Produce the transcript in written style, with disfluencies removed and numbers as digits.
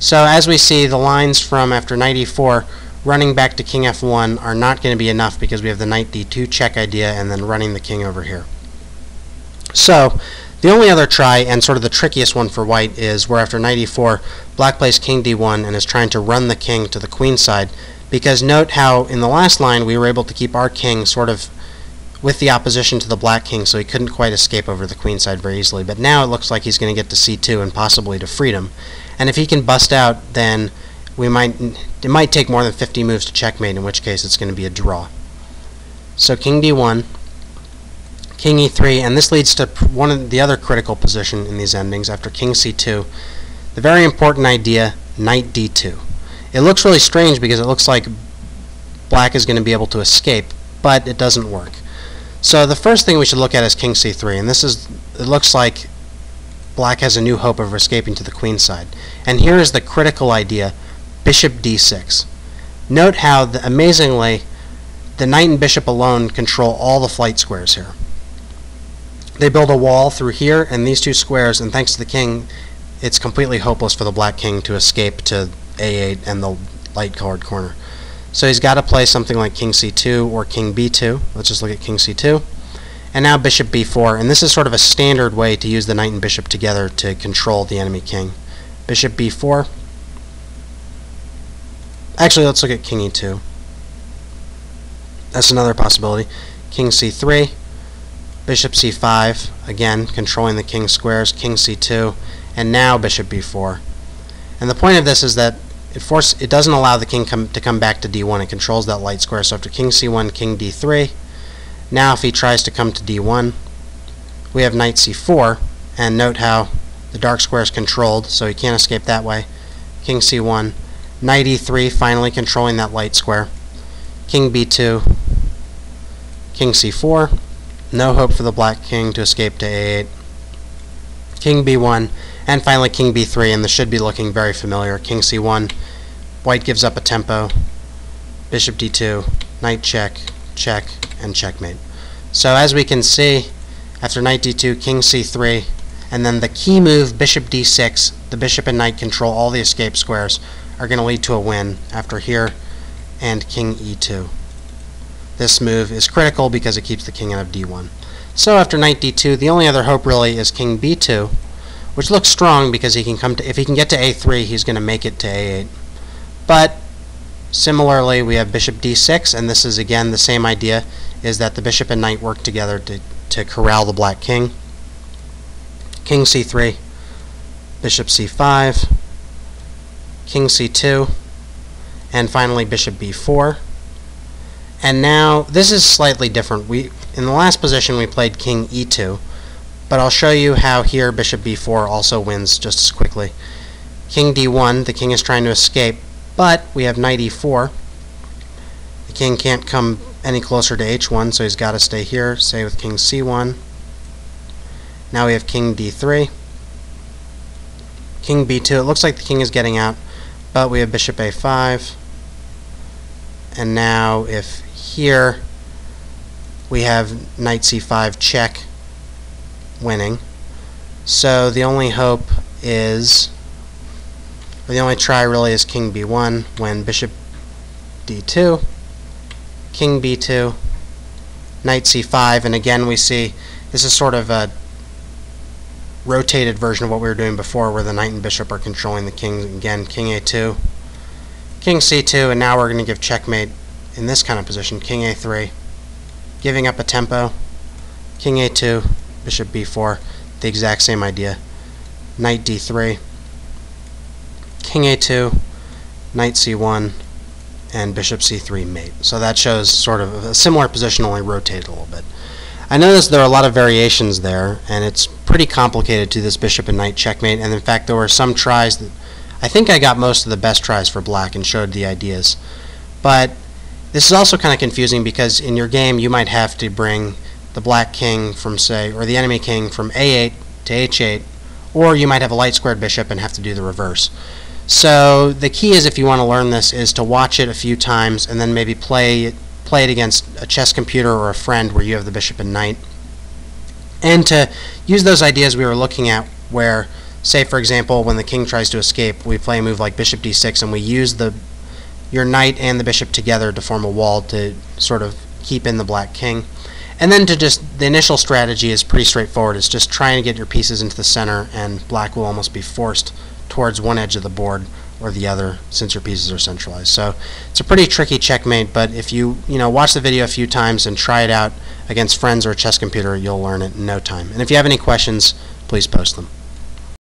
So as we see, the lines from after knight e4 running back to king f1 are not going to be enough because we have the knight d2 check idea and then running the king over here. So the only other try, and sort of the trickiest one for white, is where after knight e4, black plays king d1 and is trying to run the king to the queen side, because note how in the last line we were able to keep our king sort of with the opposition to the black king, so he couldn't quite escape over the queen side very easily. But now it looks like he's going to get to c2 and possibly to freedom. And if he can bust out, then it might take more than 50 moves to checkmate, in which case it's going to be a draw. So king d1, king e3, and this leads to one of the other critical position in these endings after king c2, the very important idea, knight d2. It looks really strange because it looks like black is going to be able to escape, but it doesn't work. So the first thing we should look at is king c3, and it looks like black has a new hope of escaping to the queen side. And here is the critical idea, bishop d6. Note how, amazingly, the knight and bishop alone control all the flight squares here. They build a wall through here and these two squares, and thanks to the king, it's completely hopeless for the black king to escape to a8 and the light-colored corner. So he's got to play something like king c2 or king b2. Let's just look at king c2. And now bishop b4, and this is sort of a standard way to use the knight and bishop together to control the enemy king. Bishop b4. Actually, let's look at king e2. That's another possibility. King c3, bishop c5, again controlling the king squares, king c2, and now bishop b4. And the point of this is that it doesn't allow the king to come back to d1. It controls that light square. So after king c1, king d3. Now if he tries to come to d1, we have knight c4, and note how the dark square is controlled, so he can't escape that way. King c1, knight e3, finally controlling that light square. King b2, king c4, no hope for the black king to escape to a8. King b1, and finally king b3, and this should be looking very familiar. King c1, white gives up a tempo, bishop d2, knight check, check, and checkmate. So as we can see, after knight d2, king c3, and then the key move, bishop d6, the bishop and knight control all the escape squares, are going to lead to a win after here and king e2. This move is critical because it keeps the king out of d1. So after knight d2, the only other hope really is king b2, which looks strong because he can if he can get to a3, he's going to make it to a8. But similarly, we have bishop d6, and this is again the same idea, is that the bishop and knight work together to corral the black king. King c3, bishop c5, king c2, and finally bishop b4. And now this is slightly different. In the last position we played king e2, but I'll show you how here bishop b4 also wins just as quickly. King d1, the king is trying to escape, but we have knight e4. The king can't come any closer to h1, so he's got to stay here, say with king c1. Now we have king d3. King b2, it looks like the king is getting out, but we have bishop a5. And now if here we have knight c5 check, winning. So the only hope is, or the only try really, is king b1 when bishop d2, king b2, knight c5, and again we see this is sort of a rotated version of what we were doing before, where the knight and bishop are controlling the king. Again, king a2, king c2, and now we're going to give checkmate in this kind of position. King a3, giving up a tempo, king a2, bishop b4, the exact same idea. Knight d3, king a2, knight c1, and bishop c3 mate. So that shows sort of a similar position, only rotated a little bit. I noticed there are a lot of variations there, and it's pretty complicated to this bishop and knight checkmate, and in fact there were some tries that I think I got most of the best tries for black and showed the ideas. But this is also kind of confusing because in your game you might have to bring the black king from, say, or the enemy king from a8 to h8, or you might have a light squared bishop and have to do the reverse. So the key is, if you want to learn this, is to watch it a few times and then maybe play it against a chess computer or a friend where you have the bishop and knight, and to use those ideas we were looking at where say, for example, when the king tries to escape, we play a move like bishop d6, and we use your knight and the bishop together to form a wall to sort of keep in the black king. And then the initial strategy is pretty straightforward. It's just trying to get your pieces into the center, and black will almost be forced towards one edge of the board or the other since your pieces are centralized. So it's a pretty tricky checkmate, but if you watch the video a few times and try it out against friends or a chess computer, you'll learn it in no time. And if you have any questions, please post them.